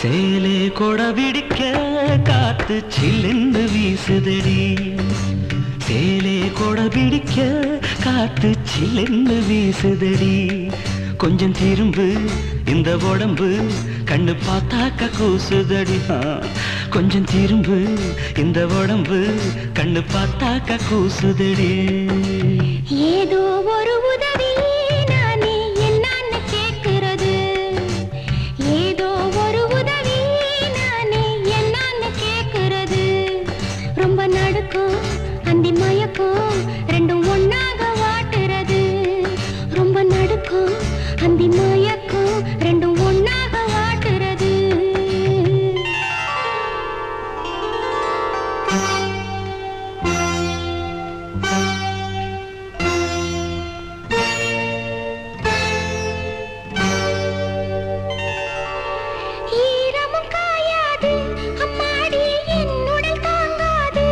சேலே கொடபிடிக்க காத்து சில்லுன்னு வீசுதடி. சேலே கொடபிடிக்க காத்து சில்லுன்னு வீசுதடி. கொஞ்சம் திரும்பு இந்த உடம்பு கண்ணு பார்த்தாக்க கூசுதடி. கொஞ்சம் திரும்பு இந்த உடம்பு கண்ணு பார்த்தாக்க கூசுதடி. ஏதோ ஒரு உதவி நானே என்னன்னு கேட்கிறது. ஏதோ ஒரு உதவி நானே என்னன்னு கேட்கிறது. ரொம்ப நடுக்கும் அந்தி மயக்கும் ரெண்டும் ஒன்னாக வாட்டுறது. ரொம்ப நடுக்கும் அந்தி மயக்கும் ரெண்டும் ஒன்னாக வாட்டுறது. ஈரமும் காயாது அம்மாடி என்னுடல் தாங்காது.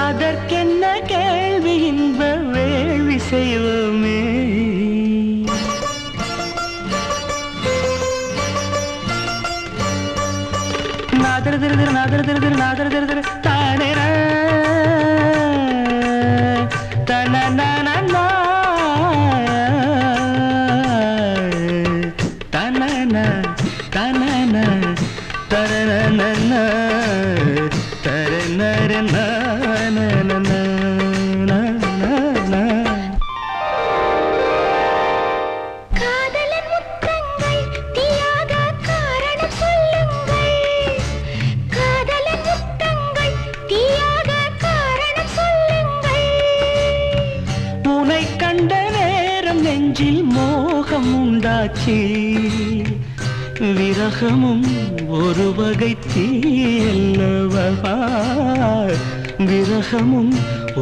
அதற்கென்ன கேள்வி இன்ப வேள்வி செய்வோமே. நாதர் திரு திரு நாதர் திரு திரு நாதர் திரு திரு தானே தன தன தன தர காதலன் முத்தங்கள் தீயாக காரணம் சொல்லுங்கள். காதலன் முத்தங்கள் தீயாக காரணம் சொல்லுங்கள். உனை கண்ட நேரம் நெஞ்சில் மோகம் உண்டாச்சு. விரகமும் ஒரு வகை தீயல்லவா. விரகமும்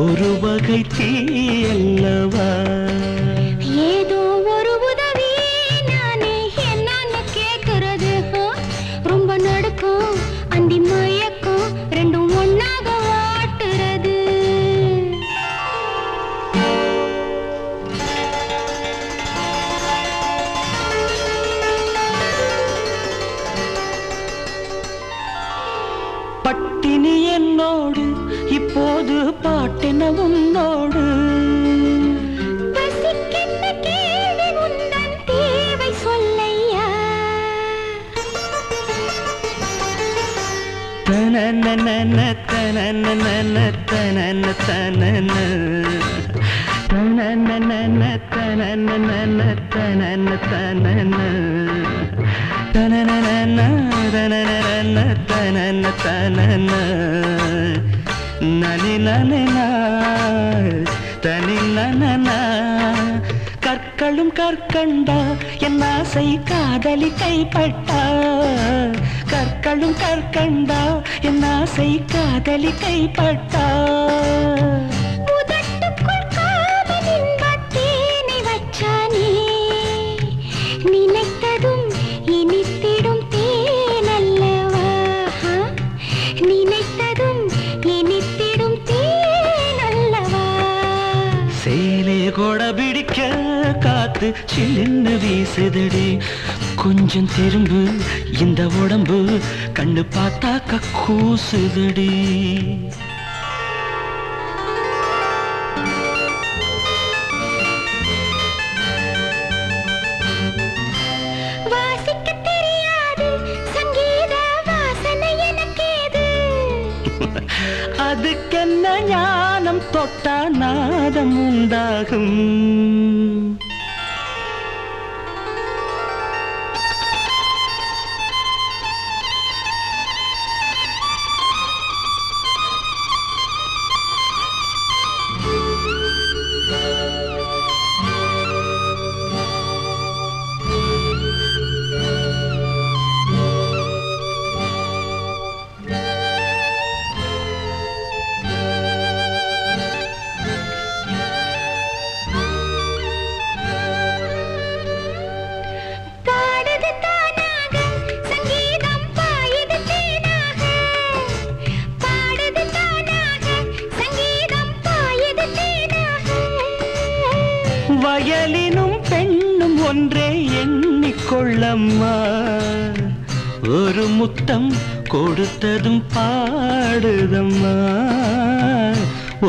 ஒரு வகை தீயல்லவா. ஏதோ ஒரு உதவி நானே என்னன்னு கேட்கிறது. ரொம்ப நடுக்கும் அந்தி மயக்கும் ரெண்டும் ஒன்னாக வாட்டுறது. பட்டினி என்னோடு இப்போது பாட்டென உன்னோடு. பசிக்கென்ன கேள்வி உந்தன் தேவை சொல்லையா. தனனனன தனனனன தனன தனன தனனனன தனனனன தனன தனன தனனனன தனனனன தனன தனன நனி நனனா தனி நனனா. கற்களும் கற்கண்டா என் ஆசை காதலி கைப்பட்டா. கற்களும் கற்கண்டா என் ஆசை காதலி கைப்பட்டா. உதட்டுக்குள் காதலின் பத்தேனை வச்சானே. நினைத்ததும் இனித்திடும் தேனல்லவா. நினைத்ததும் இனித்திடும் தேனல்லவா. சேலே கொட பிடிக்க காத்து சில்லுன்னு வீசுதடி. கொஞ்சம் திரும்பு இந்த உடம்பு கண்ணு பார்த்தாக்க கூசுதடி. வாசிக்க தெரியாது சங்கீத வாசனை எனக்கேது. அதுக்கென்ன ஞானம் தொட்டா நாதம் உண்டாகும். வயலினும் பெண்ணும் ஒன்றே எண்ணிக்கொள்ளம்மா. ஒரு முத்தம் கொடுத்ததும் பாடுதம்மா,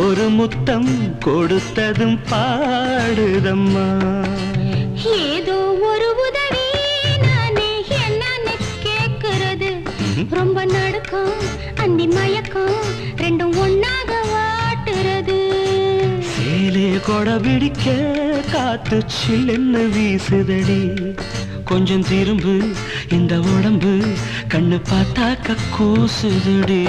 ஒரு முத்தம் கொடுத்ததும் பாடுதம்மா. ஏதோ ஒரு உதவி நானே என்னன்னு கேக்குறது, ரொம்ப நடுக்கம் அந்தி மயக்கம் ரெண்டும் ஒன்னாக வாட்டுறது. சேலே கொடை பிடிக்க காத்து சில்லுன்னு வீசுதடி, கொஞ்சம் திரும்பு இந்த உடம்பு கண்ணு பார்த்தாக்க கூசுதடி.